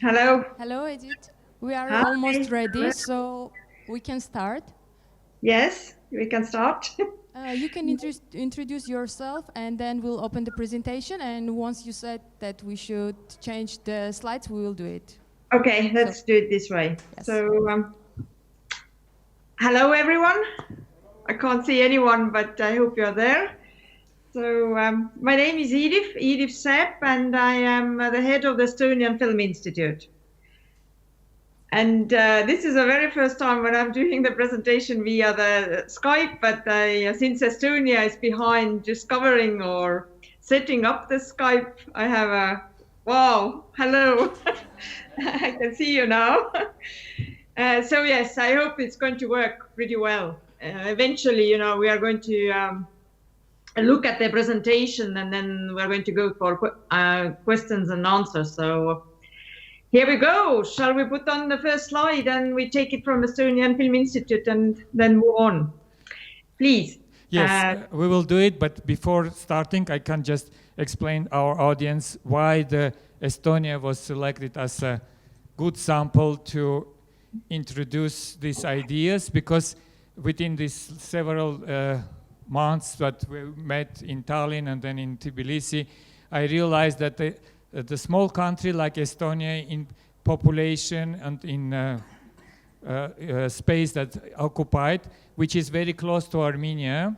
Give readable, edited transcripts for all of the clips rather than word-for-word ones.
Hello. Hello, Edith. We are Hi. almost ready, so we can start. Yes, we can start. You can introduce yourself, and then we'll open the presentation. And once you said that we should change the slides, we will do it. Okay, let's do it this way. Yes. So, hello everyone. I can't see anyone, but I hope you're there. So, my name is Edith Sepp, and I am the head of the Estonian Film Institute. And this is the very first time when I'm doing the presentation via the Skype, but since Estonia is behind discovering or setting up the Skype, I have a, wow, hello, I can see you now. So yes, I hope it's going to work pretty well. Eventually, we are going to look at the presentation, and then we're going to go for questions and answers. So here we go. Shall we put on the first slide and we take it from Estonian Film Institute and then move on? Please. Yes, we will do it. But before starting, I can just explain our audience why the Estonia was selected as a good sample to introduce these ideas. Because within these several months that we met in Tallinn and then in Tbilisi, I realized that the small country like Estonia in population and in space that occupied, which is very close to Armenia,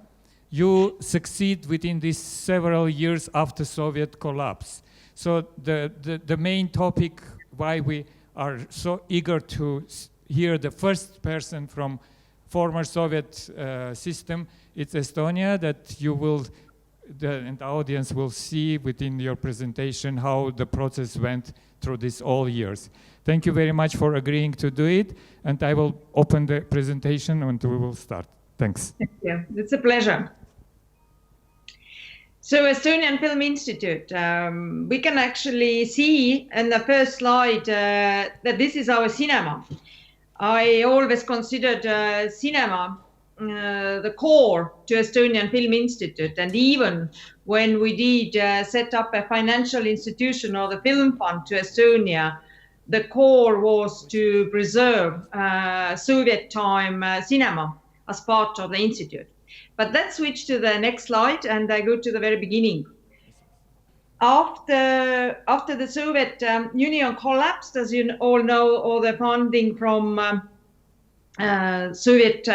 you succeed within these several years after Soviet collapse. So the main topic why we are so eager to hear the first person from former Soviet system, it's Estonia, that you will and the audience will see within your presentation how the process went through these all years. Thank you very much for agreeing to do it, and I will open the presentation and we will start. Thanks. Thank you. It's a pleasure. So Estonian Film Institute, we can actually see in the first slide that this is our cinema. I always considered cinema the core to Estonian Film Institute, and even when we did set up a financial institution or the film fund to Estonia, the core was to preserve Soviet time cinema as part of the institute. But let's switch to the next slide, and I go to the very beginning. After the Soviet Union collapsed, as you all know, all the funding from Soviet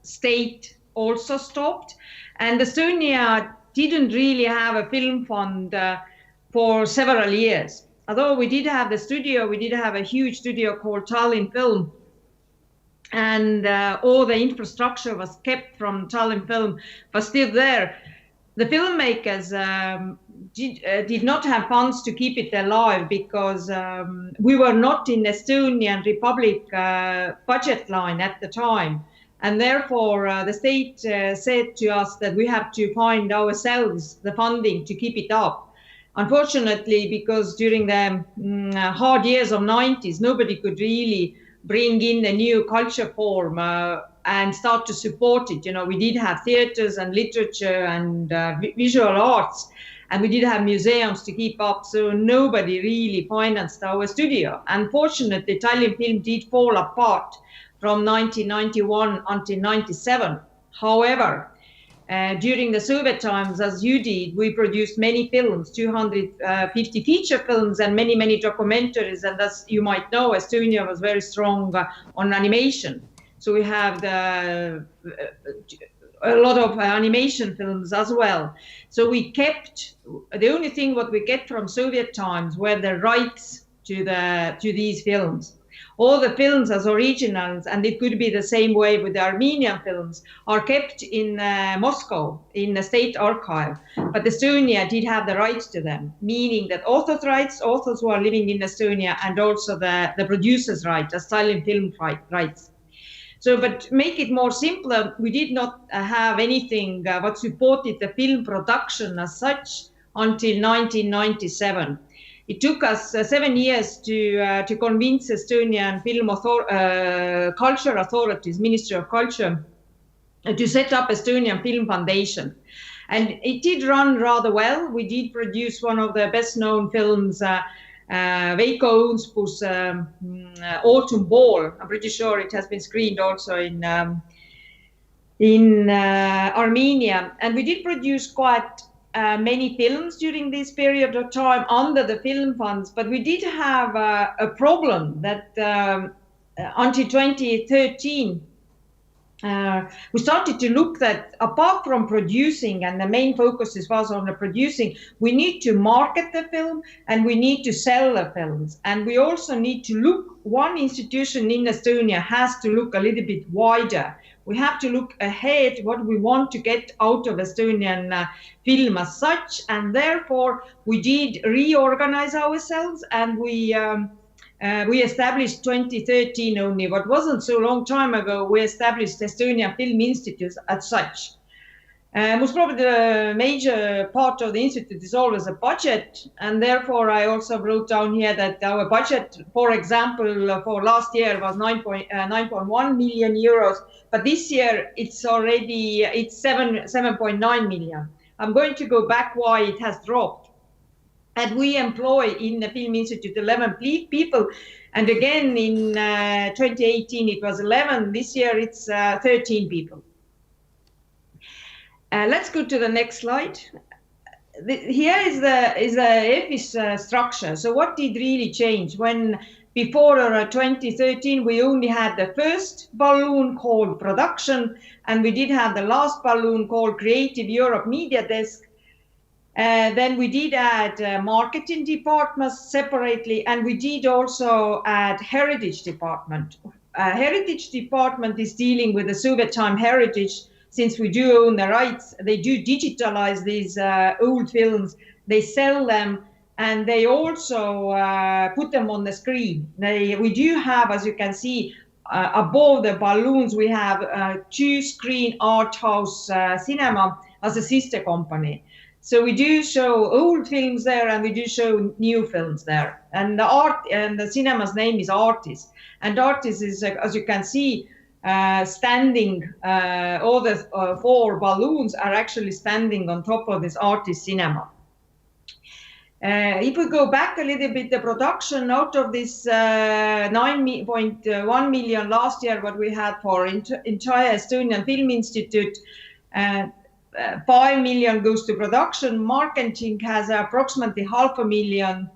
state also stopped, and Estonia didn't really have a film fund for several years. Although we did have the studio, we did have a huge studio called Tallinn Film, and all the infrastructure was kept from Tallinn Film, but still there. The filmmakers did not have funds to keep it alive because we were not in Estonian Republic budget line at the time. And therefore, the state said to us that we have to find ourselves the funding to keep it up. Unfortunately, because during the hard years of 90s, nobody could really bring in a new culture form and start to support it. We did have theaters and literature and visual arts, and we did have museums to keep up, so nobody really financed our studio. Unfortunately, Tallinn Film did fall apart from 1991 until 97. However, during the Soviet times, as you did, we produced many films, 250 feature films and many, many documentaries. And as you might know, Estonia was very strong on animation. So we have a lot of animation films as well. So we kept, the only thing what we get from Soviet times were the rights to these films. All the films as originals, and it could be the same way with the Armenian films, are kept in Moscow in the state archive. But Estonia did have the rights to them, meaning that authors' rights, authors who are living in Estonia, and also the producers' rights, the Tallinn Film rights. So, but make it more simpler, we did not have anything what supported the film production as such until 1997. It took us 7 years to convince Estonian film culture authorities, Ministry of Culture, to set up Estonian Film Foundation. And it did run rather well. We did produce one of the best known films Veiko Õunspuu's Autumn Ball. I'm pretty sure it has been screened also in Armenia. And we did produce quite many films during this period of time under the film funds, but we did have a problem that until 2013, we started to look that apart from producing, and the main focus was on the producing, we need to market the film and we need to sell the films. And we also need to look, one institution in Estonia has to look a little bit wider. We have to look ahead what we want to get out of Estonian film as such. And therefore, we did reorganize ourselves, and we established 2013 only, what wasn't so long time ago, we established Estonian Film Institute as such. Most probably the major part of the institute is always a budget, and therefore I also wrote down here that our budget, for example, for last year was 9.1 million euros, but this year it's 7.9 million. I'm going to go back why it has dropped. And we employ in the Film Institute 11 people. And again, in 2018, it was 11. This year, it's 13 people. Let's go to the next slide. Here is the EFI's structure. So what did really change? When before 2013, we only had the first balloon called production, and we did have the last balloon called Creative Europe Media Desk. Then we did add marketing departments separately, and we did also add heritage department. Heritage department is dealing with the Soviet time heritage. Since we do own the rights, they do digitalize these old films, they sell them, and they also put them on the screen. We do have, as you can see, above the balloons, we have 2-screen art house cinema as a sister company. So we do show old films there, and we do show new films there. And the cinema's name is Artis. And Artis is, as you can see, standing. All the 4 balloons are actually standing on top of this Artis cinema. If we go back a little bit, the production out of this 9.1 million last year, what we had for entire Estonian Film Institute, 5 million goes to production. Marketing has approximately 500,000.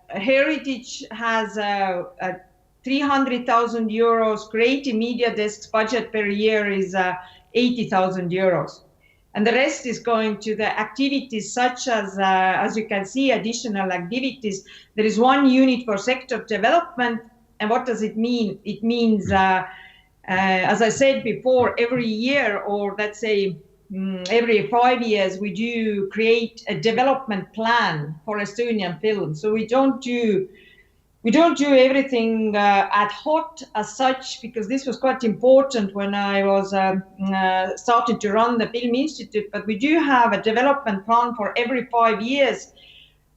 Heritage has 300,000 euros. Creative Media Desk's budget per year is 80,000 euros. And the rest is going to the activities such as you can see, additional activities. There is one unit for sector development. And what does it mean? It means as I said before, every year, or let's say every 5 years, we do create a development plan for Estonian film. So we don't do everything ad hoc as such, because this was quite important when I was started to run the Film Institute. But we do have a development plan for every 5 years.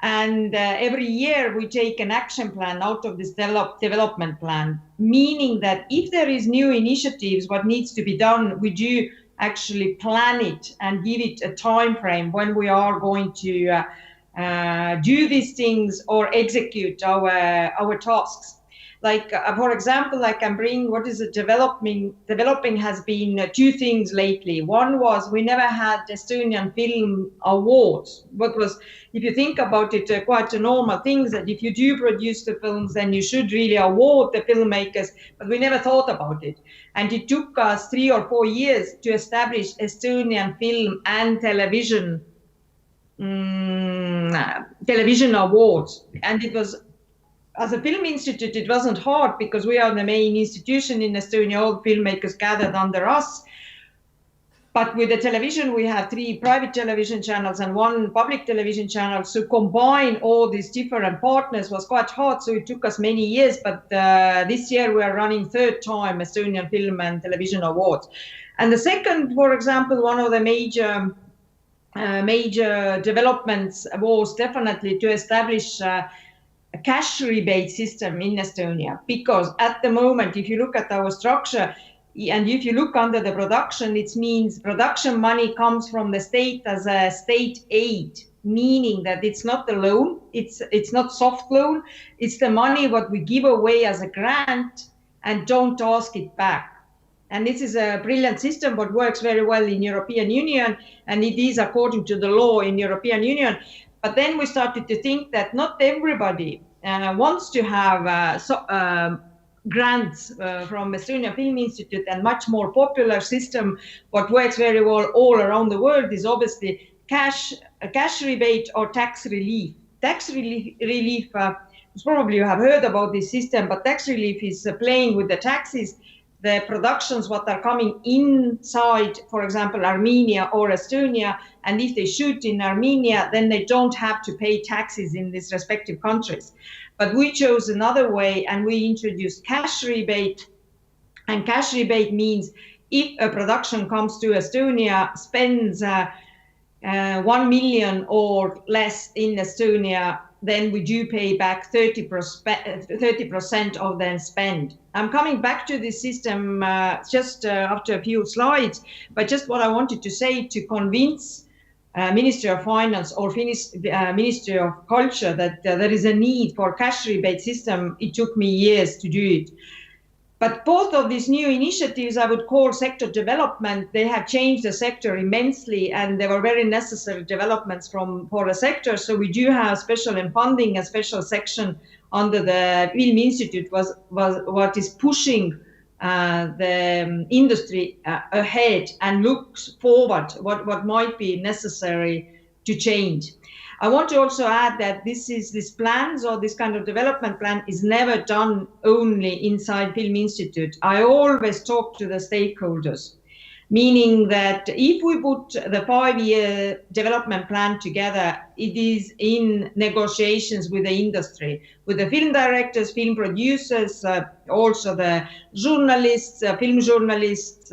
And every year we take an action plan out of this development plan, meaning that if there is new initiatives, what needs to be done, we do actually plan it and give it a time frame when we are going to do these things or execute our tasks. Like, for example, I can bring what is developing has been 2 things lately. One was we never had Estonian Film Awards. What was, if you think about it, quite a normal thing that if you do produce the films, then you should really award the filmmakers, but we never thought about it. And it took us 3 or 4 years to establish Estonian Film and Television Awards. And it was, as a film institute, it wasn't hard because we are the main institution in Estonia, all filmmakers gathered under us. But with the television, we have 3 private television channels and 1 public television channel. So combine all these different partners was quite hard. So it took us many years. But this year we are running 3rd time Estonian Film and Television Awards. And the second, for example, one of the major developments was definitely to establish a cash rebate system in Estonia, because at the moment, if you look at our structure and if you look under the production, it means production money comes from the state as a state aid. meaning that it's not the loan, it's not soft loan, it's the money what we give away as a grant and don't ask it back. And this is a brilliant system what works very well in European Union, and it is according to the law in European Union. But then we started to think that not everybody wants to have grants from Estonian Film Institute, and much more popular system what works very well all around the world is obviously cash rebate or tax relief. Tax relief, probably you have heard about this system, but tax relief is playing with the taxes, the productions what are coming inside, for example, Armenia or Estonia, and if they shoot in Armenia, then they don't have to pay taxes in these respective countries. But we chose another way, and we introduced cash rebate. And cash rebate means if a production comes to Estonia, spends 1 million or less in Estonia, then we do pay back 30% of the spend. I'm coming back to this system just after a few slides, but just what I wanted to say to convince Ministry of Finance or Ministry of Culture that there is a need for cash rebate system. It took me years to do it. But both of these new initiatives I would call sector development. They have changed the sector immensely, and they were very necessary developments for the sector. So we do have special funding, a special section under the Film Institute was what is pushing the industry ahead and looks forward what might be necessary to change. I want to also add that this plans or this kind of development plan is never done only inside Film Institute. I always talk to the stakeholders, meaning that if we put the 5-year development plan together, it is in negotiations with the industry, with the film directors, film producers, also the journalists, film journalists,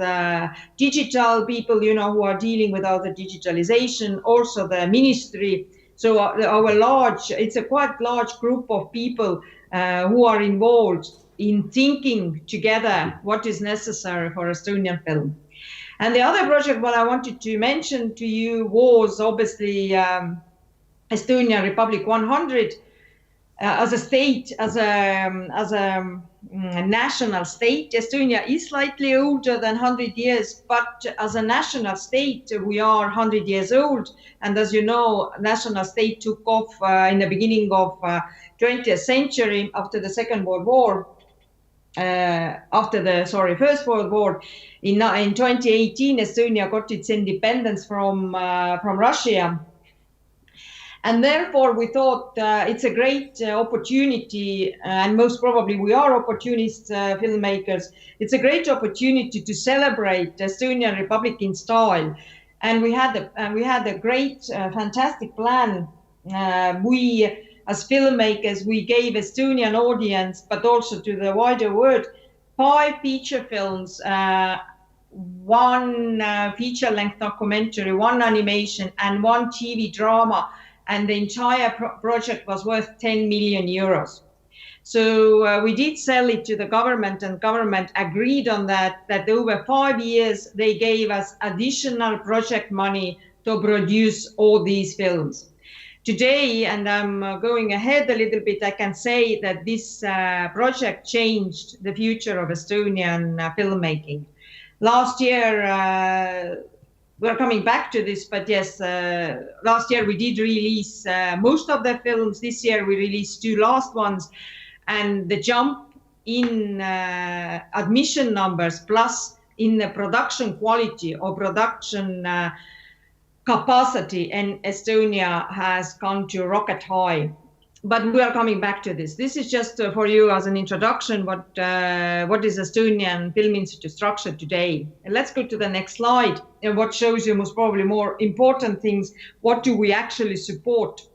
digital people, who are dealing with all the digitalization, also the ministry. So it's a quite large group of people who are involved in thinking together what is necessary for Estonian film. And the other project what I wanted to mention to you was obviously Estonian Republic 100 as a state, as a national state. Estonia is slightly older than 100 years, but as a national state, we are 100 years old. And as you know, national state took off in the beginning of 20th century after the Second World War. First World War. In 2018, Estonia got its independence from Russia. And therefore, we thought it's a great opportunity, and most probably we are opportunist filmmakers. It's a great opportunity to celebrate the Estonian Republic in style. And we had a great, fantastic plan. We, as filmmakers, we gave Estonian audience, but also to the wider world, 5 feature films, 1 feature-length documentary, 1 animation, and 1 TV drama. And the entire project was worth 10 million euros. So we did sell it to the government, and government agreed on that over 5 years, they gave us additional project money to produce all these films. Today, and I'm going ahead a little bit, I can say that this project changed the future of Estonian filmmaking. Last year, we're coming back to this, but yes, last year we did release most of the films. This year we released 2 last ones, and the jump in admission numbers plus in the production quality or production capacity in Estonia has gone to rocket high. But we are coming back to this. This is just for you as an introduction, what is Estonian Film Institute structure today. And let's go to the next slide, and what shows you most probably more important things. What do we actually support?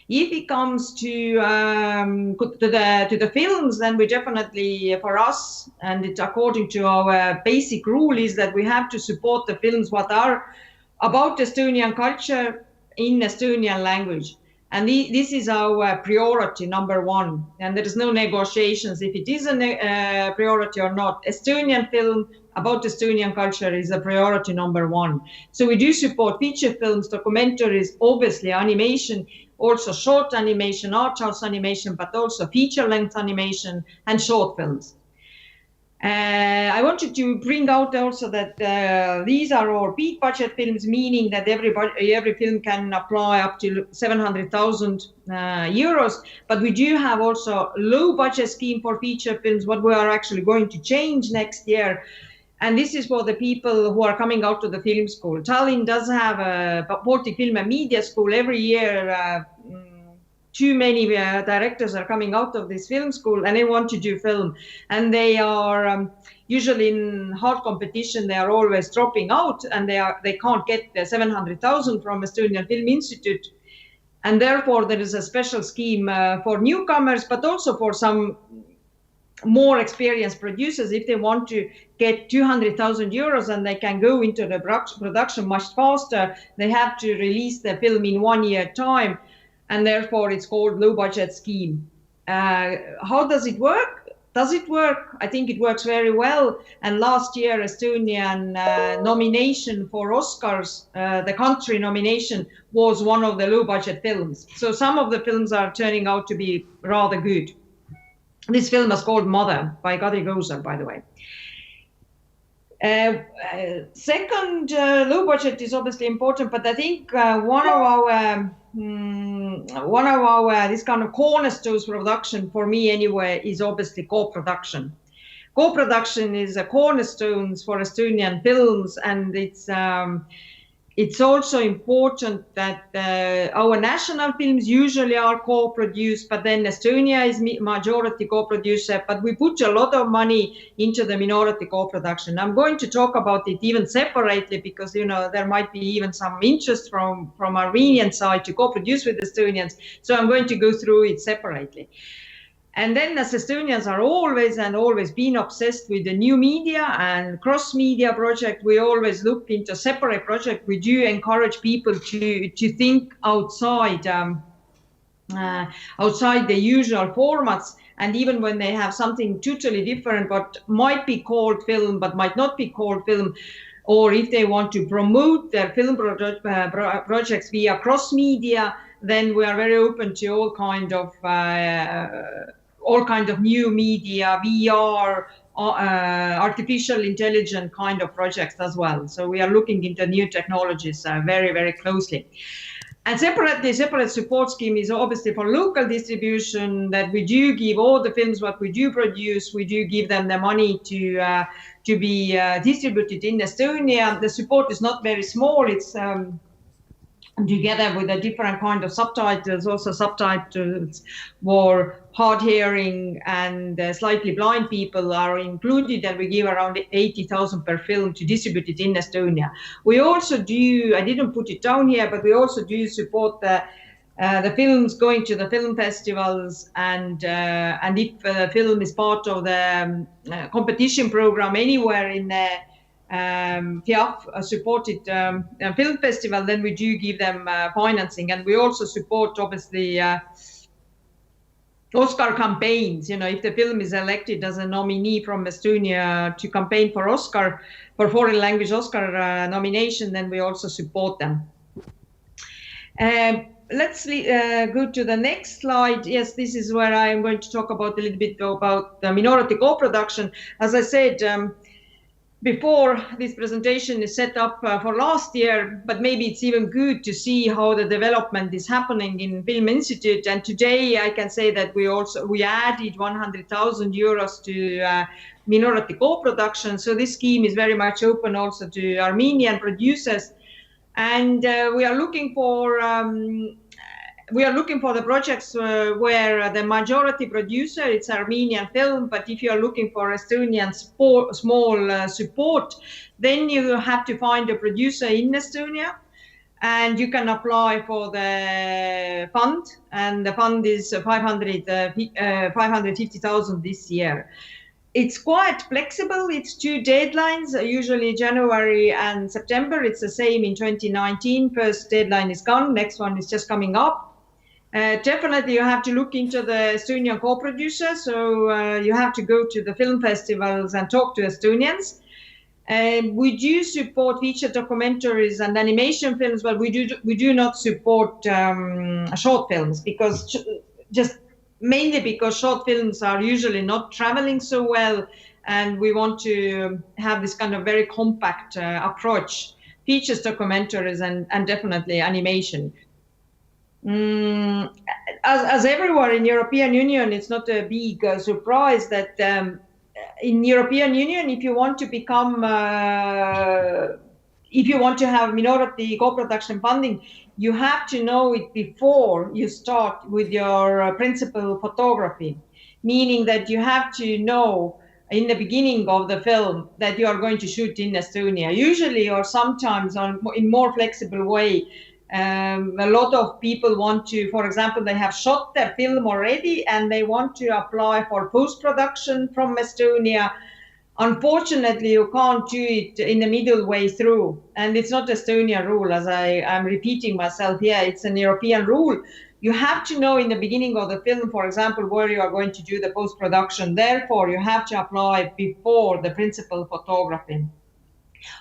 If it comes to the films, then we definitely, for us, and it's according to our basic rule, is that we have to support the films what are about Estonian culture in Estonian language. And this is our priority number one. And there is no negotiations if it is a priority or not. Estonian film about Estonian culture is a priority number one. So we do support feature films, documentaries, obviously animation, also short animation, art house animation, but also feature-length animation and short films. I wanted to bring out also that these are all big budget films, meaning that every film can apply up to 700,000 euros. But we do have also low budget scheme for feature films, what we are actually going to change next year. And this is for the people who are coming out of the film school. Tallinn does have a Baltic Film and Media School every year. Too many directors are coming out of this film school and they want to do film. And they are usually in hard competition, they are always dropping out and they can't get the 700,000 from Estonian Film Institute. And therefore there is a special scheme for newcomers, but also for some more experienced producers. If they want to get 200,000 euros and they can go into the production much faster, they have to release the film in 1 year time. And therefore it's called low budget scheme. How does it work? Does it work? I think it works very well. And last year, Estonian nomination for Oscars, the country nomination, was one of the low budget films. So some of the films are turning out to be rather good. This film is called Mother by Kadri Gozer, by the way. Second, low budget is obviously important, but I think one of our this kind of cornerstones production for me anyway is obviously co-production. Co-production is a cornerstones for Estonian films, and it's also important that our national films usually are co-produced, but then Estonia is majority co-producer, but we put a lot of money into the minority co-production. I'm going to talk about it even separately because, there might be even some interest from Armenian side to co-produce with Estonians. So I'm going to go through it separately. And then as Estonians are always been obsessed with the new media and cross-media project, we always look into separate project. We do encourage people to think outside the usual formats. And even when they have something totally different, what might be called film, but might not be called film, or if they want to promote their film projects via cross-media, then we are very open to all kind of new media, VR, artificial intelligence kind of projects as well. So we are looking into new technologies very, very closely. And separate support scheme is obviously for local distribution, that we do give all the films what we do produce, we do give them the money to be distributed in Estonia. The support is not very small. It's together with a different kind of subtitles, also subtitles for hard hearing and slightly blind people are included, and we give around 80,000 per film to distribute it in Estonia. We also do, I didn't put it down here, but we also do support the films going to the film festivals, and if the film is part of the competition program anywhere in the FIAF supported film festival, then we do give them financing, and we also support obviously Oscar campaigns. If the film is elected as a nominee from Estonia to campaign for Oscar, for foreign language Oscar nomination, then we also support them. Let's go to the next slide. Yes, this is where I am going to talk about a little bit about the minority co-production. As I said, before, this presentation is set up for last year, but maybe it's even good to see how the development is happening in Film Institute. And today I can say that we added 100,000 euros to minority co-production. So this scheme is very much open also to Armenian producers. And we are looking for the projects where the majority producer, it's Armenian film, but if you are looking for Estonian small support, then you have to find a producer in Estonia, and you can apply for the fund, and the fund is 550,000 this year. It's quite flexible. It's 2 deadlines, usually January and September. It's the same in 2019. First deadline is gone, next one is just coming up. Definitely, you have to look into the Estonian co-producer. So you have to go to the film festivals and talk to Estonians. We do support feature documentaries and animation films, but we do not support short films, because just mainly because short films are usually not traveling so well, and we want to have this kind of very compact approach. Features, documentaries, and definitely animation. As everywhere in European Union, it's not a big surprise that in European Union, if you want to become, if you want to have minority co-production funding, you have to know it before you start with your principal photography, meaning that you have to know in the beginning of the film that you are going to shoot in Estonia, usually or sometimes in more flexible way. A lot of people want to, for example, they have shot their film already and they want to apply for post-production from Estonia. Unfortunately, you can't do it in the middle way through. And it's not Estonian rule, as I'm repeating myself here, it's an European rule. You have to know in the beginning of the film, for example, where you are going to do the post-production. Therefore, you have to apply before the principal photography.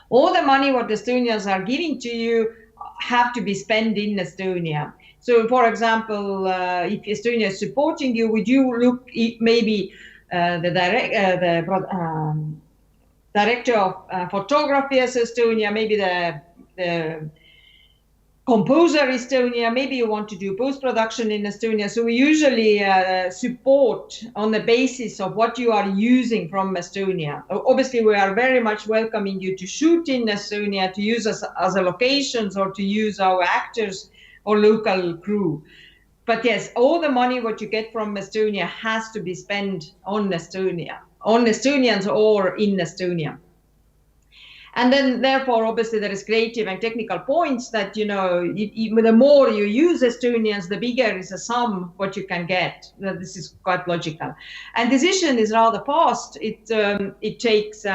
All the money what the Estonians are giving to you have to be spent in Estonia. So, for example, if Estonia is supporting you, would you look maybe the director of photography as Estonia, maybe the composer Estonia, maybe you want to do post-production in Estonia. So we usually support on the basis of what you are using from Estonia. Obviously, we are very much welcoming you to shoot in Estonia, to use us as a locations or to use our actors or local crew. But yes, all the money what you get from Estonia has to be spent on Estonia, on Estonians or in Estonia. And then, therefore, obviously, there is creative and technical points that, you know, the more you use Estonians, the bigger is the sum what you can get. This is quite logical. And decision is rather fast. It takes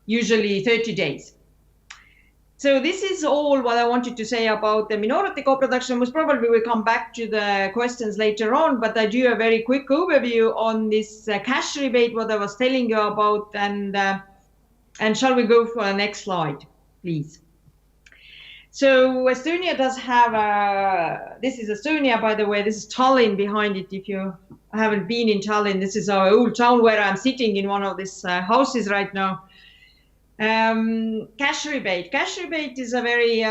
usually 30 days. So this is all what I wanted to say about the minority co-production. Most probably we'll come back to the questions later on, but I do a very quick overview on this cash rebate, what I was telling you about, and shall we go for the next slide, please? So Estonia does have this is Estonia, by the way, this is Tallinn behind it. If you haven't been in Tallinn, this is our old town where I'm sitting in one of these houses right now. Cash rebate. Cash rebate is a very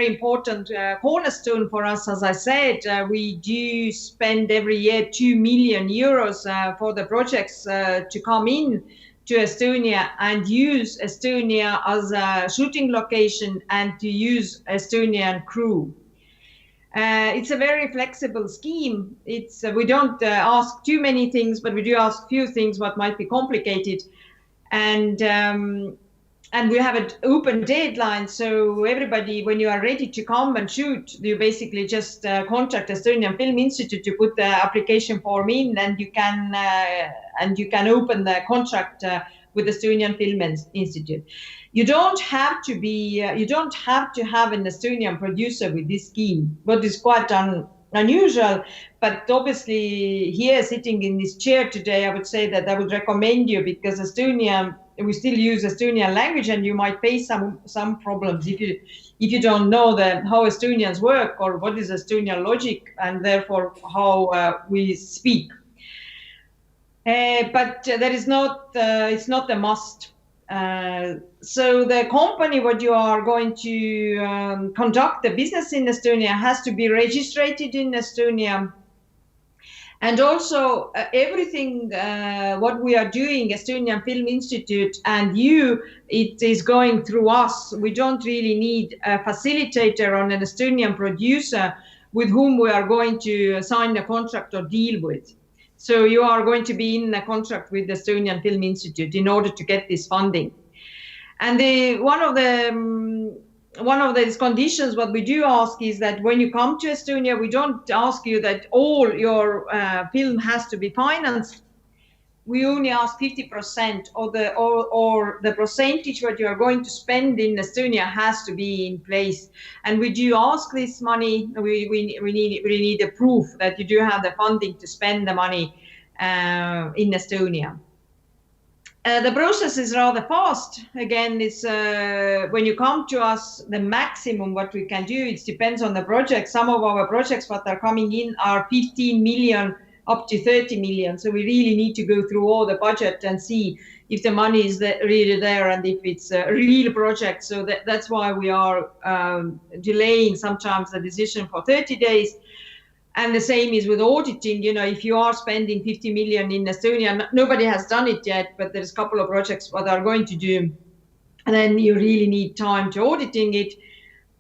important cornerstone for us. As I said, we do spend every year 2 million euros for the projects to come in to Estonia and use Estonia as a shooting location and to use Estonian crew. It's a very flexible scheme. We don't ask too many things, but we do ask few things what might be complicated. And we have an open deadline, so everybody, when you are ready to come and shoot, you basically just contact Estonian Film Institute to put the application form in, and you can open the contract with Estonian Film Institute. You don't have to have an Estonian producer with this scheme, but it's quite unusual. But obviously, here sitting in this chair today, I would say that I would recommend you, because we still use Estonian language, and you might face some problems if you don't know how Estonians work or what is Estonian logic, and therefore how we speak. But there is not. It's not a must. So the company what you are going to conduct the business in Estonia has to be registered in Estonia. And also everything what we are doing, Estonian Film Institute and it is going through us. We don't really need a facilitator or an Estonian producer with whom we are going to sign a contract or deal with. So you are going to be in a contract with the Estonian Film Institute in order to get this funding. And one of these conditions, what we do ask is that when you come to Estonia, we don't ask you that all your film has to be financed. we only ask 50% or the percentage what you are going to spend in Estonia has to be in place. And we do ask this money. We need a proof that you do have the funding to spend the money in Estonia. The process is rather fast. Again, it's when you come to us, the maximum what we can do, it depends on the project. Some of our projects what are coming in are 15 million up to 30 million. So we really need to go through all the budget and see if the money is really there and if it's a real project. So that's why we are delaying sometimes the decision for 30 days. And the same is with auditing. You know, if you are spending 50 million in Estonia, nobody has done it yet, but there's a couple of projects what are going to do. And then you really need time to auditing it.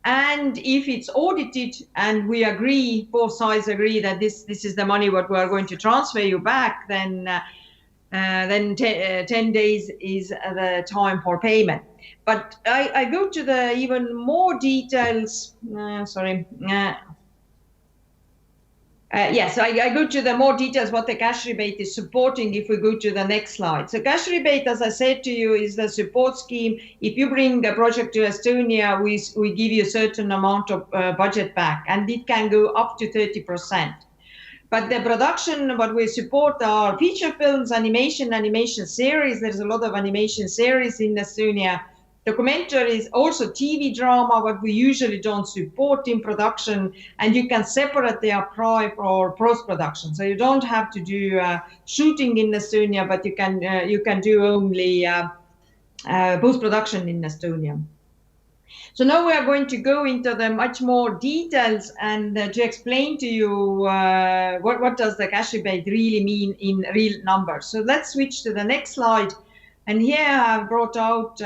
And if it's audited and we agree, both sides agree that this is the money what we are going to transfer you back, then 10 days is the time for payment. But I go to the even more details. Yes, I go to the more details what the cash rebate is supporting if we go to the next slide. So cash rebate, as I said to you, is the support scheme. If you bring a project to Estonia, we give you a certain amount of budget back, and it can go up to 30%. But the production, what we support are feature films, animation series. There's a lot of animation series in Estonia. Documentaries, also TV drama, what we usually don't support in production, and you can separately apply for post-production. So you don't have to do shooting in Estonia, but you can do only post-production in Estonia. So now we are going to go into the much more details and to explain to you what does the cash rebate really mean in real numbers. So let's switch to the next slide. And here I've brought out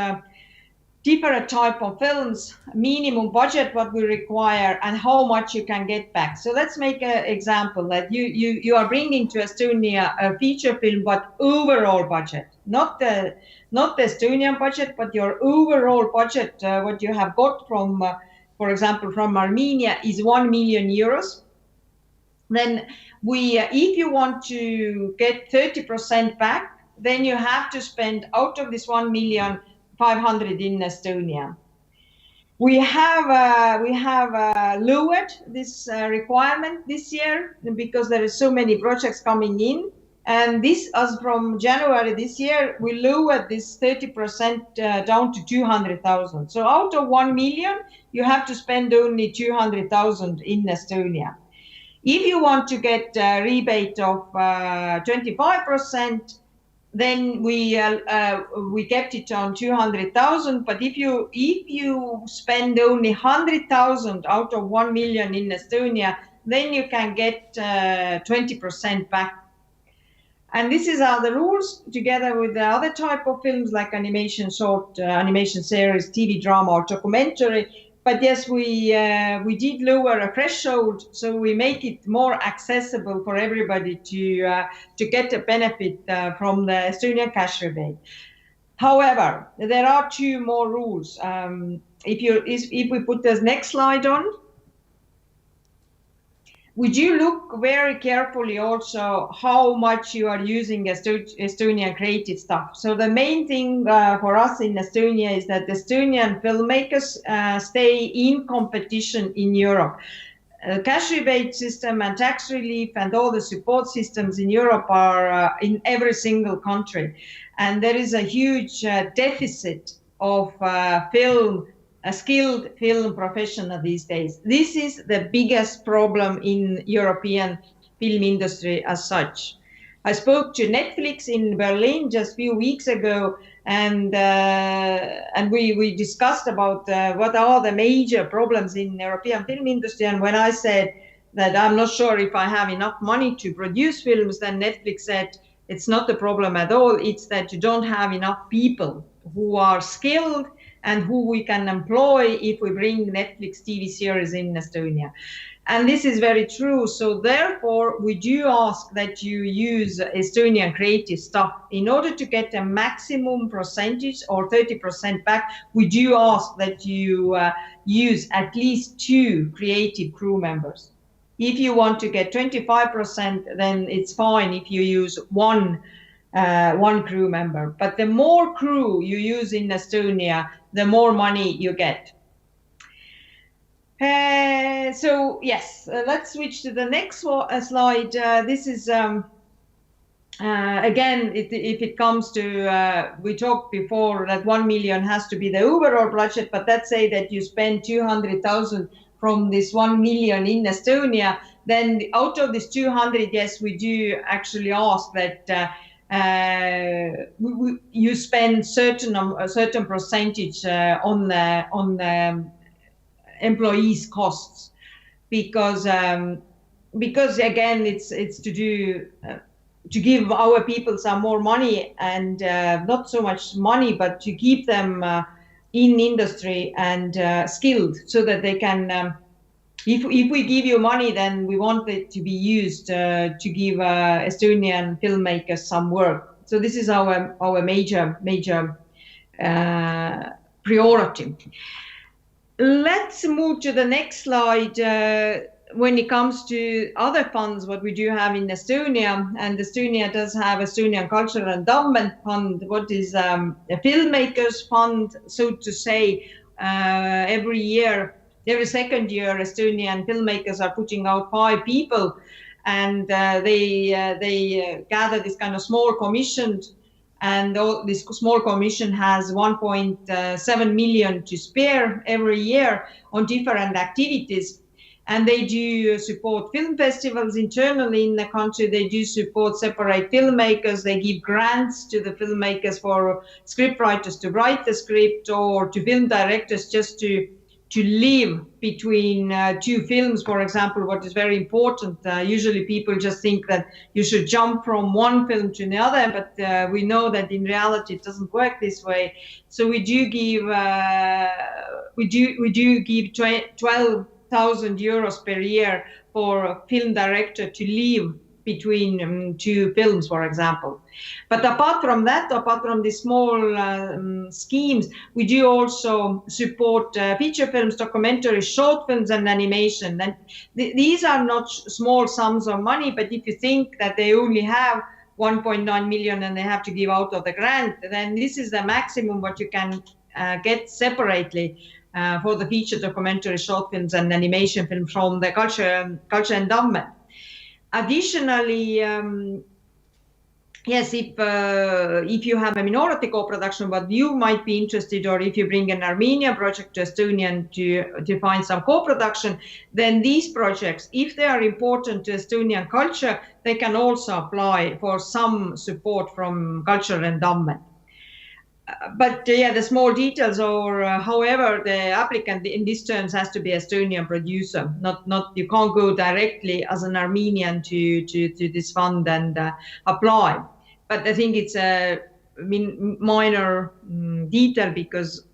different type of films, minimum budget what we require, and how much you can get back. So let's make an example that you are bringing to Estonia a feature film, but overall budget, not the Estonian budget, but your overall budget, what you have got from, for example, from Armenia is 1 million euros. Then if you want to get 30% back, then you have to spend out of this 1,500,000 in Estonia. We have lowered this requirement this year because there are so many projects coming in, and this, as from January this year, we lowered this 30% down to 200,000. So out of 1 million, you have to spend only 200,000 in Estonia. If you want to get a rebate of 25%, then we kept it on 200,000. But if you spend only 100,000 out of 1 million in Estonia, then you can get 20% back. And this is the rules together with the other type of films like animation short, animation series, TV drama or documentary. But yes, we did lower a threshold, so we make it more accessible for everybody to get a benefit from the Estonian cash rebate. However, there are two more rules. If we put this next slide on, would you look very carefully also how much you are using Estonian creative stuff? So the main thing for us in Estonia is that Estonian filmmakers stay in competition in Europe. Cash rebate system and tax relief and all the support systems in Europe are in every single country. And there is a huge deficit of a skilled film professional these days. This is the biggest problem in European film industry as such. I spoke to Netflix in Berlin just a few weeks ago, and we discussed about what are the major problems in European film industry. And when I said that I'm not sure if I have enough money to produce films, then Netflix said it's not the problem at all. It's that you don't have enough people who are skilled and who we can employ if we bring Netflix TV series in Estonia. And this is very true. So therefore, we do ask that you use Estonian creative stuff. In order to get a maximum percentage or 30% back, we do ask that you use at least 2 creative crew members. If you want to get 25%, then it's fine if you use 1 one crew member. But the more crew you use in Estonia, the more money you get. So yes, let's switch to the next slide. This is again, if it comes to, we talked before that 1 million has to be the overall budget, but let's say that you spend 200,000 from this 1 million in Estonia, then out of this 200, yes, we do actually ask that you spend a certain percentage on the employees' costs, because again, it's to do. To give our people some more money, and not so much money, but to keep them in industry and skilled, so that they can, if we give you money, then we want it to be used to give Estonian filmmakers some work. So this is our major priority. Let's move to the next slide. When it comes to other funds, what we do have in Estonia, and Estonia does have Estonian Cultural Endowment Fund, what is a filmmakers fund, so to say. Every second year, Estonian filmmakers are putting out 5 people, and they gather this kind of small commission, and this small commission has 1.7 million to spare every year on different activities. And they do support film festivals internally in the country. They do support separate filmmakers. They give grants to the filmmakers for scriptwriters to write the script, or to film directors just to live between 2 films, for example, what is very important. Usually people just think that you should jump from one film to another, but we know that in reality it doesn't work this way. So we do give 12,000 euros per year for a film director to live between 2 films, for example. But apart from that, apart from the small schemes, we do also support feature films, documentaries, short films, and animation. And these are not small sums of money, but if you think that they only have 1.9 million and they have to give out of the grant, then this is the maximum what you can get separately. For the feature, documentary, short films, and animation film from the culture endowment. Additionally, yes, if you have a minority co-production, but you might be interested, or if you bring an Armenian project to Estonian to find some co-production, then these projects, if they are important to Estonian culture, they can also apply for some support from cultural endowment. But yeah, the small details, or however, the applicant in these terms has to be Estonian producer. Not you can't go directly as an Armenian to this fund and apply. But I think it's a minor detail, because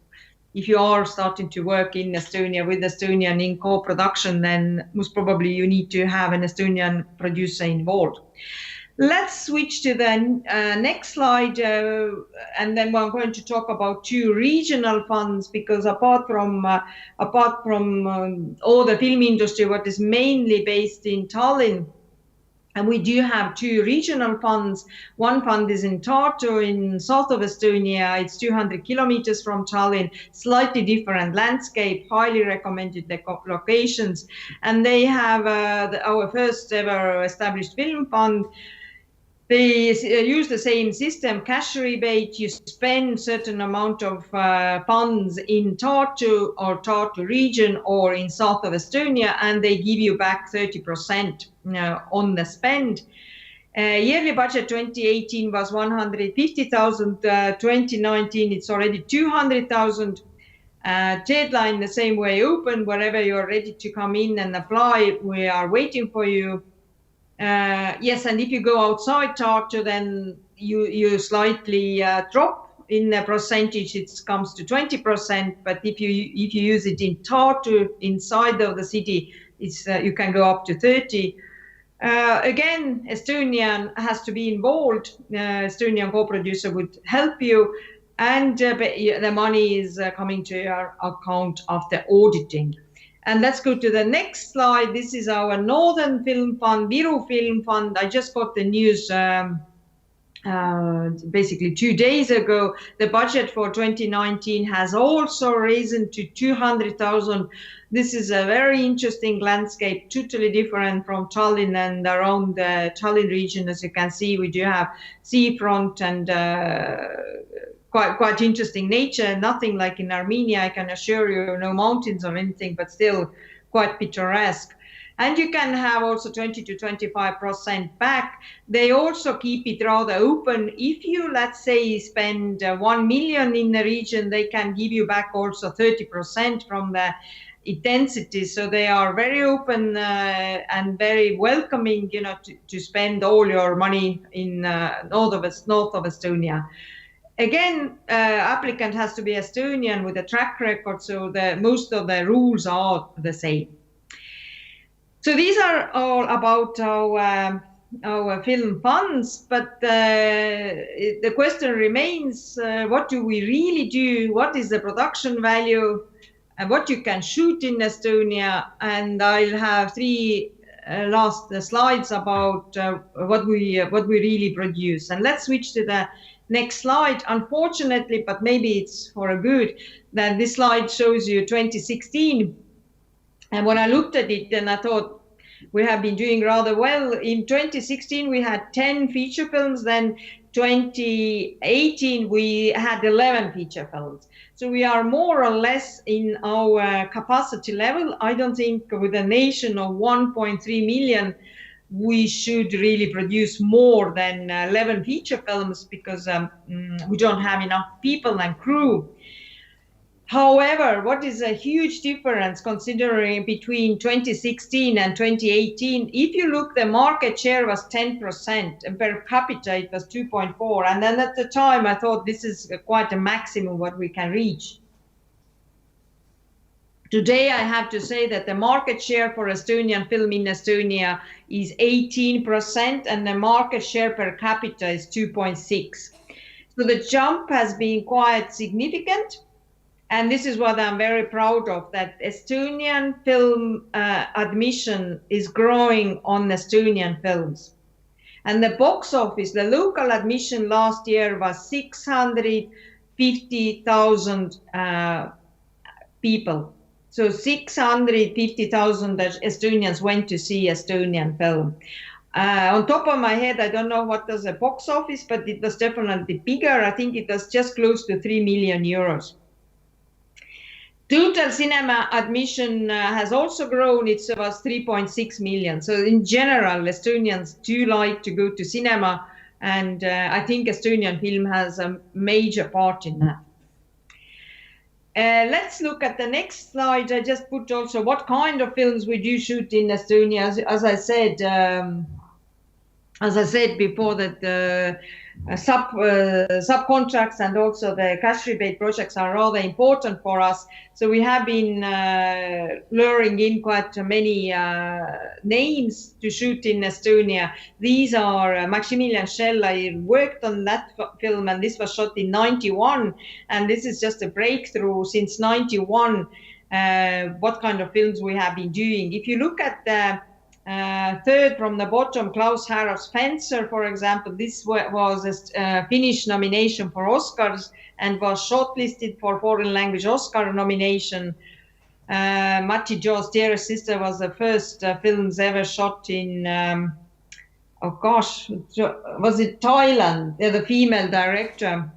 if you are starting to work in Estonia with Estonian in co-production, then most probably you need to have an Estonian producer involved. Let's switch to the next slide, and then we're going to talk about 2 regional funds, because apart from all the film industry, what is mainly based in Tallinn, and we do have 2 regional funds. One fund is in Tartu, in south of Estonia. It's 200 kilometers from Tallinn, slightly different landscape, highly recommended the locations. And they have our first ever established film fund. They use the same system, cash rebate. You spend certain amount of funds in Tartu or Tartu region or in south of Estonia, and they give you back 30% on the spend. Yearly budget 2018 was 150,000. 2019 it's already 200,000. Deadline the same way open. Wherever you're ready to come in and apply, we are waiting for you. Yes, and if you go outside Tartu, then you slightly drop in the percentage. It comes to 20%. But if you use it in Tartu, inside of the city, it's you can go up to 30. Again, Estonian has to be involved. Estonian co-producer would help you, and the money is coming to your account after auditing. And let's go to the next slide. This is our Northern Film Fund, Viru Film Fund. I just got the news basically 2 days ago. The budget for 2019 has also risen to 200,000. This is a very interesting landscape, totally different from Tallinn and around the Tallinn region. As you can see, we do have seafront and quite interesting nature. Nothing like in Armenia, I can assure you, no mountains or anything, but still quite picturesque. And you can have also 20 to 25% back. They also keep it rather open. If you, let's say, spend 1 million in the region, they can give you back also 30% from the intensity. So they are very open and very welcoming, you know, to spend all your money in north of Estonia. Again, applicant has to be Estonian with a track record, so most of the rules are the same. So these are all about our film funds, but the question remains, what do we really do? What is the production value? And what you can shoot in Estonia? And I'll have three last slides about what we really produce. And let's switch to the next slide. Unfortunately, but maybe it's for a good, that this slide shows you 2016. And when I looked at it, then I thought we have been doing rather well. In 2016, we had 10 feature films. Then 2018, we had 11 feature films. So we are more or less in our capacity level. I don't think with a nation of 1.3 million, we should really produce more than 11 feature films because we don't have enough people and crew. However, what is a huge difference considering between 2016 and 2018, if you look, the market share was 10% and per capita it was 2.4. And then at the time I thought this is quite a maximum what we can reach. Today I have to say that the market share for Estonian film in Estonia is 18% and the market share per capita is 2.6. So the jump has been quite significant. And this is what I'm very proud of, that Estonian film admission is growing on Estonian films. And the box office, the local admission last year was 650,000 people. So 650,000 Estonians went to see Estonian film. On top of my head, I don't know what was the box office, but it was definitely bigger. I think it was just close to 3 million euros. Total cinema admission has also grown. It was 3.6 million. So in general, Estonians do like to go to cinema. And I think Estonian film has a major part in that. Let's look at the next slide. I just put also what kind of films we do shoot in Estonia. As I said before, that subcontracts and also the cash rebate projects are rather important for us. So we have been luring in quite many names to shoot in Estonia. These are Maximilian Schell. I worked on that film, and this was shot in 91. And this is just a breakthrough since 91, what kind of films we have been doing. If you look at the third from the bottom, Klaus Harrow's Fencer, for example, this was a Finnish nomination for Oscars and was shortlisted for foreign language Oscar nomination. Matti Jo's Dearest Sister was the first films ever shot in, was it Thailand? The female director.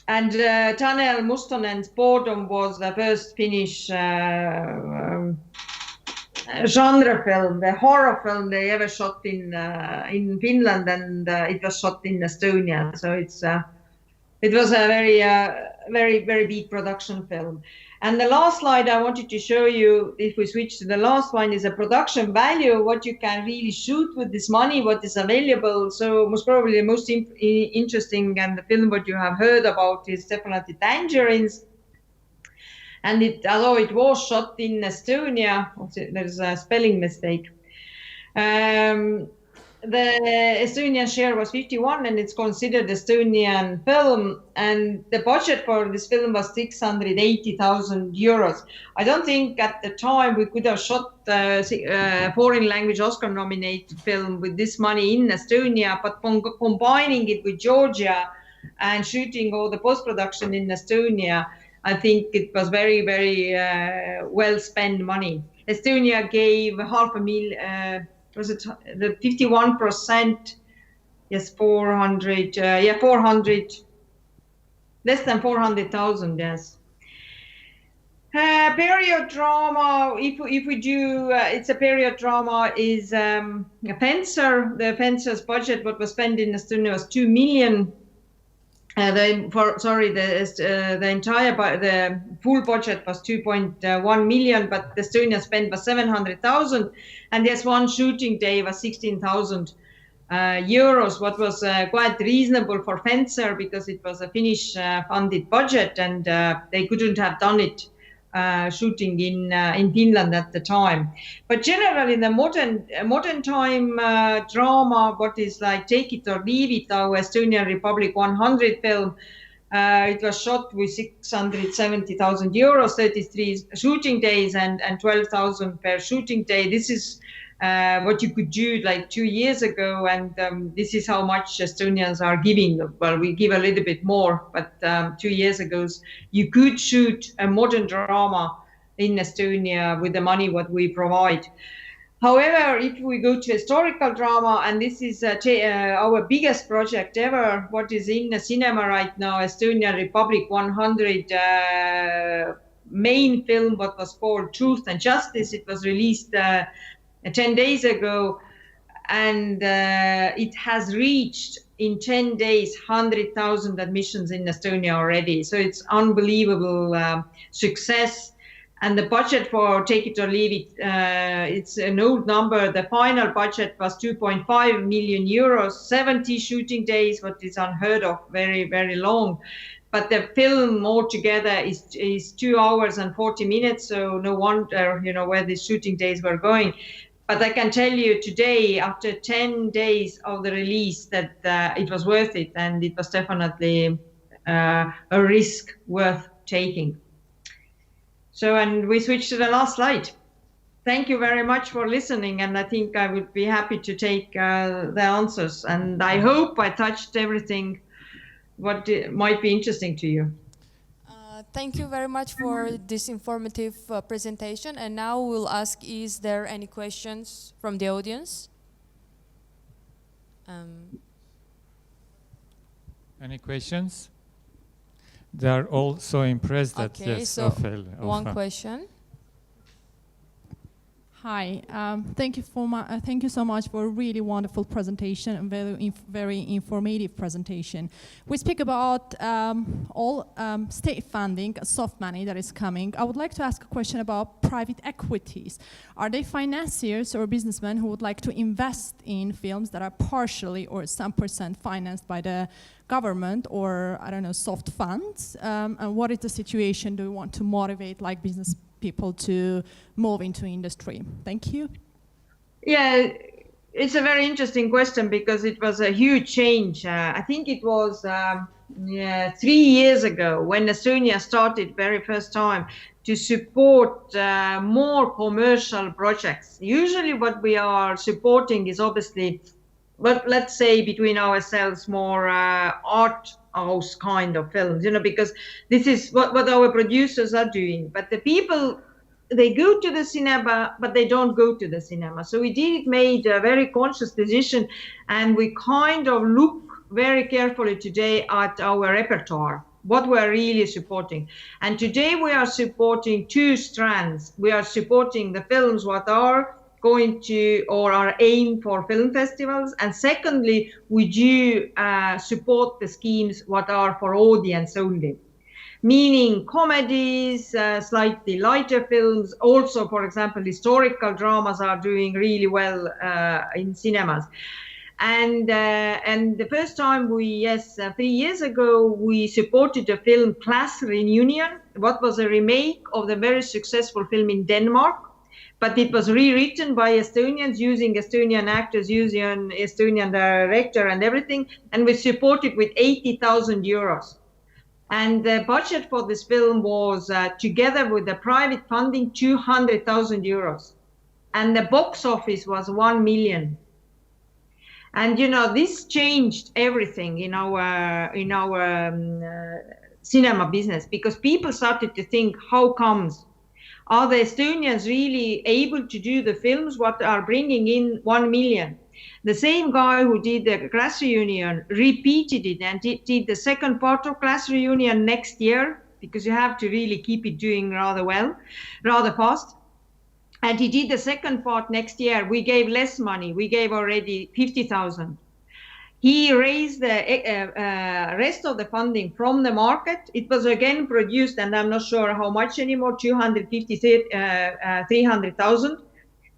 And Tanel Mustonen's Boredom was the first Finnish genre film, the horror film they ever shot in Finland, and it was shot in Estonia. So it was a very big production film. And the last slide I wanted to show you, if we switch to the last one, is a production value, what you can really shoot with this money, what is available. So most probably the most interesting and the film what you have heard about is definitely Tangerines. And although it was shot in Estonia, there's a spelling mistake. the Estonian share was 51, and it's considered Estonian film. And the budget for this film was 680,000 euros. I don't think at the time we could have shot the foreign language Oscar nominated film with this money in Estonia, but combining it with Georgia and shooting all the post-production in Estonia, I think it was very, very well spent money. Estonia gave 500,000, was it the 51%? Yes, 400, 400, less than 400,000, yes. Period drama, if we do, it's a period drama, is a Fencer. The Fencer's budget, what was spent in Estonia, was 2 million. The full budget was 2.1 million, but the Estonia spend was 700,000, and yes, one shooting day was 16,000 euros, what was quite reasonable for Fencer because it was a Finnish funded budget, and they couldn't have done it shooting in Finland at the time. But generally, the modern time drama, what is like Take It or Leave It, our Estonian Republic 100 film, it was shot with 670,000 euros, 33 shooting days, and 12,000 per shooting day. This is what you could do like 2 years ago, and this is how much Estonians are giving. Well, we give a little bit more, but 2 years ago you could shoot a modern drama in Estonia with the money what we provide. However, if we go to historical drama, and this is our biggest project ever, what is in the cinema right now, Estonian Republic 100 main film, what was called Truth and Justice. It was released 10 days ago, and it has reached in 10 days 100,000 admissions in Estonia already. So it's unbelievable success. And the budget for Take It or Leave It, it's an old number. The final budget was 2.5 million euros, 70 shooting days, what is unheard of, very, very long. But the film altogether is 2 hours and 40 minutes. So no wonder, where the shooting days were going. But I can tell you today, after 10 days of the release, that it was worth it, and it was definitely a risk worth taking. So, and we switch to the last slide. Thank you very much for listening, and I think I would be happy to take the answers. And I hope I touched everything what might be interesting to you. Thank you very much for this informative presentation. And now we'll ask, is there any questions from the audience? Any questions? They are all so impressed that okay, yes, so one question. Hi, thank you so much for a really wonderful presentation and very informative presentation. We speak about all state funding, soft money that is coming. I would like to ask a question about private equities. Are they financiers or businessmen who would like to invest in films that are partially or some % financed by the government or, I don't know, soft funds? And what is the situation? Do we want to motivate like business people to move into industry? Thank you. Yeah, it's a very interesting question because it was a huge change. I think it was 3 years ago when Estonia started very first time to support more commercial projects. Usually what we are supporting is obviously, but let's say between ourselves, more art house kind of films, because this is what our producers are doing. But the people, they go to the cinema, but they don't go to the cinema. So we made a very conscious decision, and we kind of look very carefully today at our repertoire, what we're really supporting. And today we are supporting 2 strands. We are supporting the films what are going to or are aimed for film festivals, and secondly, we do support the schemes what are for audience only, meaning comedies, slightly lighter films. Also, for example, historical dramas are doing really well in cinemas. And the first time 3 years ago, we supported a film, Class Reunion, what was a remake of the very successful film in Denmark. but it was rewritten by Estonians, using Estonian actors, using Estonian director and everything, and we supported with 80,000 euros. And the budget for this film was, together with the private funding, 200,000 euros. And the box office was 1 million. And this changed everything in our cinema business, because people started to think, how comes? Are the Estonians really able to do the films what are bringing in 1 million? The same guy who did the Class Reunion repeated it and did the second part of Class Reunion next year, because you have to really keep it doing rather well, rather fast. And he did the second part next year. We gave less money. We gave already 50,000. He raised the rest of the funding from the market. It was again produced, and I'm not sure how much anymore, 300,000.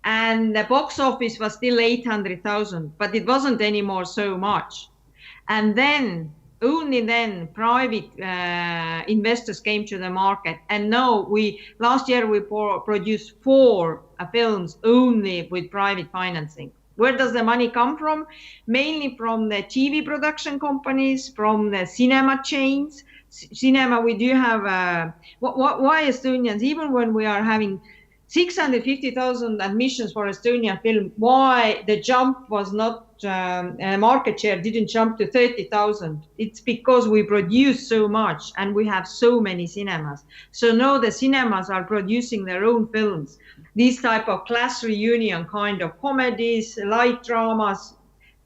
And the box office was still 800,000, but it wasn't anymore so much. And then, only then, private investors came to the market. And now, last year we produced 4 films only with private financing. Where does the money come from? Mainly from the TV production companies, from the cinema chains. Cinema, we do have, why Estonians, even when we are having 650,000 admissions for Estonian film, why the jump was not, market share didn't jump to 30,000? It's because we produce so much and we have so many cinemas. So now the cinemas are producing their own films. These type of Class Reunion kind of comedies, light dramas,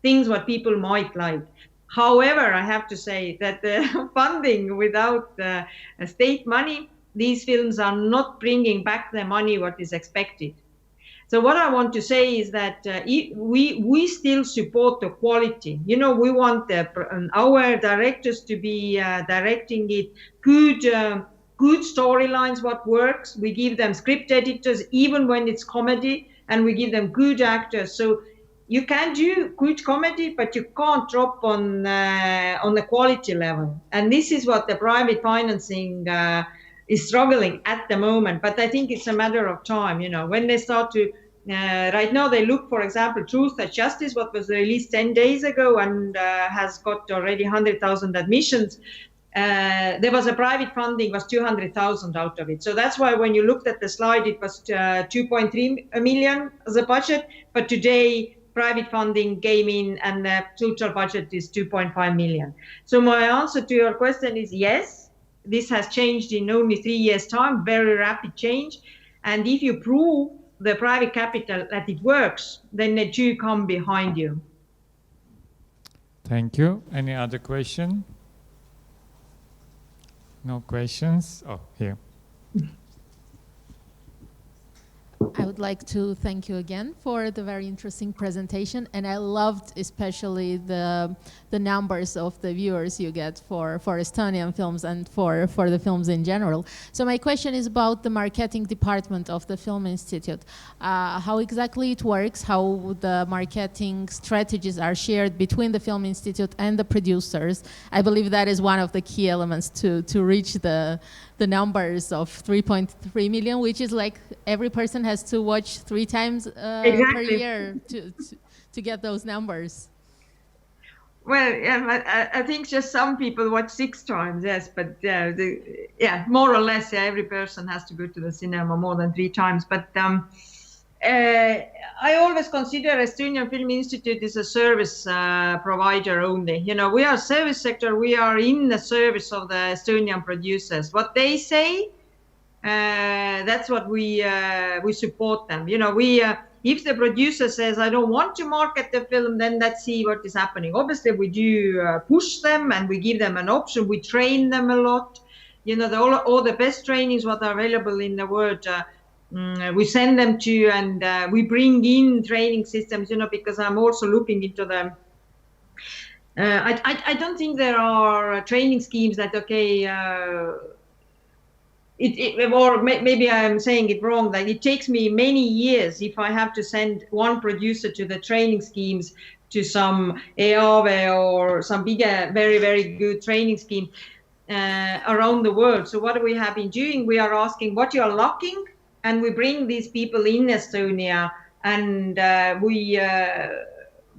things what people might like. However, I have to say that the funding without state money, these films are not bringing back the money what is expected. So what I want to say is that we still support the quality. We want our directors to be directing it good storylines, what works. We give them script editors, even when it's comedy, and we give them good actors. So you can do good comedy, but you can't drop on the quality level. And this is what the private financing is struggling at the moment. But I think it's a matter of time, when they start to, right now they look, for example, Truth and Justice, what was released 10 days ago and has got already 100,000 admissions. There was a private funding, was 200,000 out of it. So that's why when you looked at the slide, it was 2.3 million as a budget. But today, private funding came in and the total budget is 2.5 million. So my answer to your question is yes. This has changed in only 3 years' time, very rapid change. And if you prove the private capital that it works, then they do come behind you. Thank you. Any other question? No questions? Oh, here. I would like to thank you again for the very interesting presentation, and I loved especially the numbers of the viewers you get for Estonian films and for the films in general. So my question is about the marketing department of the Film Institute. How exactly it works, how the marketing strategies are shared between the Film Institute and the producers. I believe that is one of the key elements to reach the numbers of 3.3 million, which is like every person has to watch 3 times per year to get those numbers. Well, yeah, I think just some people watch 6 times, yes, but more or less, every person has to go to the cinema more than 3 times. But I always consider Estonian Film Institute is a service provider only. We are service sector. We are in the service of the Estonian producers. What they say, that's what we support them. If the producer says, I don't want to market the film, then let's see what is happening. Obviously, we do push them and we give them an option. We train them a lot. All the best trainings what are available in the world, we send them to, and we bring in training systems, because I'm also looking into them. I don't think there are training schemes that, or maybe I'm saying it wrong, that it takes me many years if I have to send one producer to the training schemes, to some EAVE or some bigger, very, very good training scheme around the world. So what we have been doing, we are asking what you are lacking and we bring these people in Estonia, and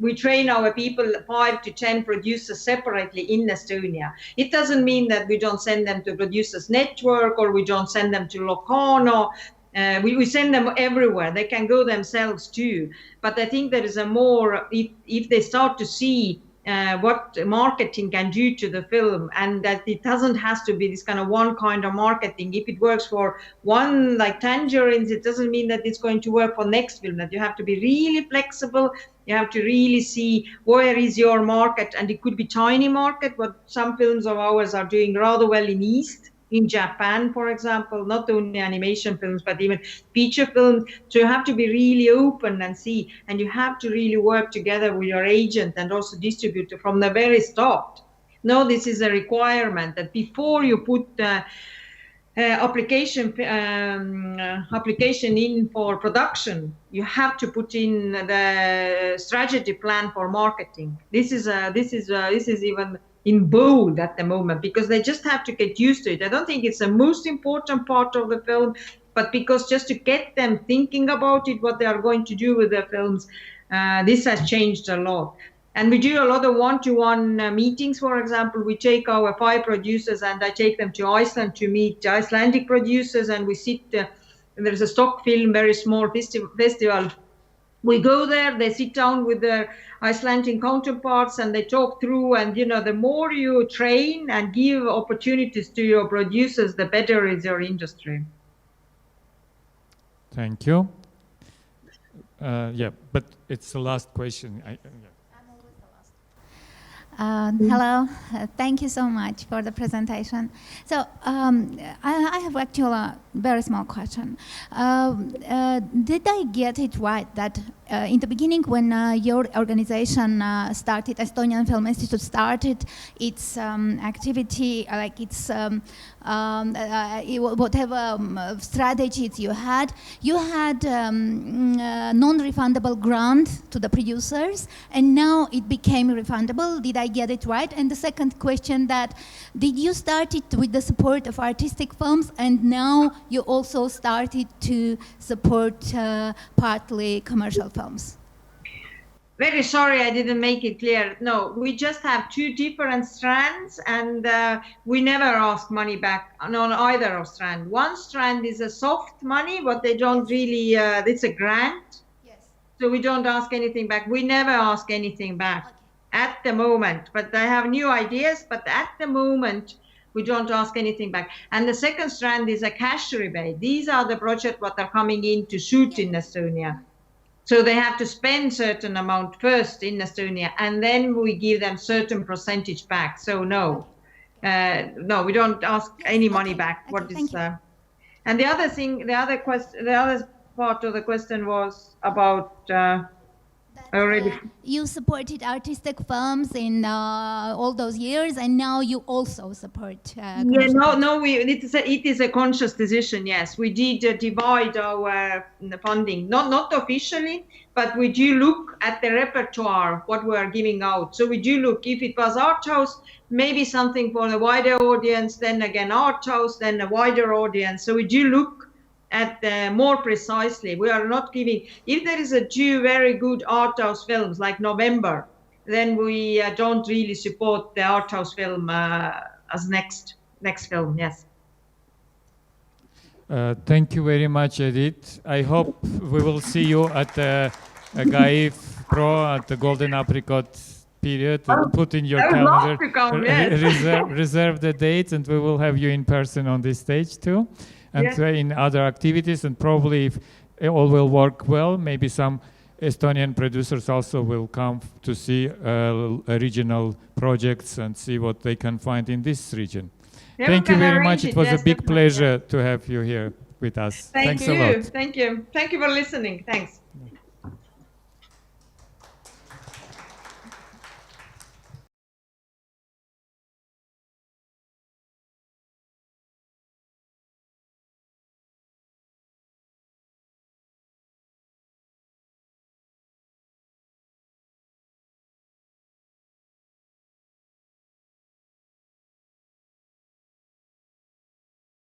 we train our people, 5 to 10 producers separately in Estonia. It doesn't mean that we don't send them to Producers Network or we don't send them to Locarno. We send them everywhere. They can go themselves too. But I think there is a more, if they start to see what marketing can do to the film, and that it doesn't have to be this kind of one kind of marketing. If it works for one, like Tangerines, it doesn't mean that it's going to work for next film. That you have to be really flexible. You have to really see where is your market, and it could be tiny market, but some films of ours are doing rather well in East, in Japan, for example, not only animation films, but even feature films. So you have to be really open and see, and you have to really work together with your agent and also distributor from the very start. No, this is a requirement that before you put application in for production, you have to put in the strategy plan for marketing. This is even in bold at the moment, because they just have to get used to it. I don't think it's the most important part of the film, but because just to get them thinking about it, what they are going to do with their films, this has changed a lot. And we do a lot of one-to-one meetings. For example, we take our 5 producers and I take them to Iceland to meet Icelandic producers, and we sit, there's a stock film, very small festival. We go there, they sit down with their Icelandic counterparts and they talk through, and the more you train and give opportunities to your producers, the better is your industry. Thank you. Yeah, but it's the last question. Hello, thank you so much for the presentation. So I have actually a very small question. Did I get it right that in the beginning when your organization started, Estonian Film Institute started its activity, like its whatever strategies you had non-refundable grant to the producers, and now it became refundable. Did I get it right? And the second question, that did you start it with the support of artistic films, and now you also started to support partly commercial films? Very sorry, I didn't make it clear. No, we just have 2 different strands, and we never ask money back on either of strands. One strand is a soft money, but they don't really, it's a grant. Yes. So we don't ask anything back. We never ask anything back at the moment, but I have new ideas, but at the moment, we don't ask anything back. And the second strand is a cash rebate. These are the projects that are coming in to shoot in Estonia. So they have to spend certain amount first in Estonia, and then we give them certain percentage back. So no, no, we don't ask any money back. What is and the other thing, the other part of the question was about. You supported artistic films in all those years, and now you also support. It is a conscious decision. Yes, we did divide our funding, not officially, but we do look at the repertoire, what we are giving out. So we do look, if it was art house, maybe something for the wider audience, then again art house, then a wider audience. So we do look at more precisely. We are not giving, if there is a 2 very good art house films like November, then we don't really support the art house film as next film. Yes. Thank you very much, Edith. I hope we will see you at GAIF Pro at the Golden Apricot period. Put in your calendar. Come, yes. reserve the date, and we will have you in person on this stage too. And in other activities, and probably if all will work well, maybe some Estonian producers also will come to see regional projects and see what they can find in this region. Thank you very much. It was a big pleasure to have you here with us. Thanks a lot. Thank you. Thank you for listening. Thanks.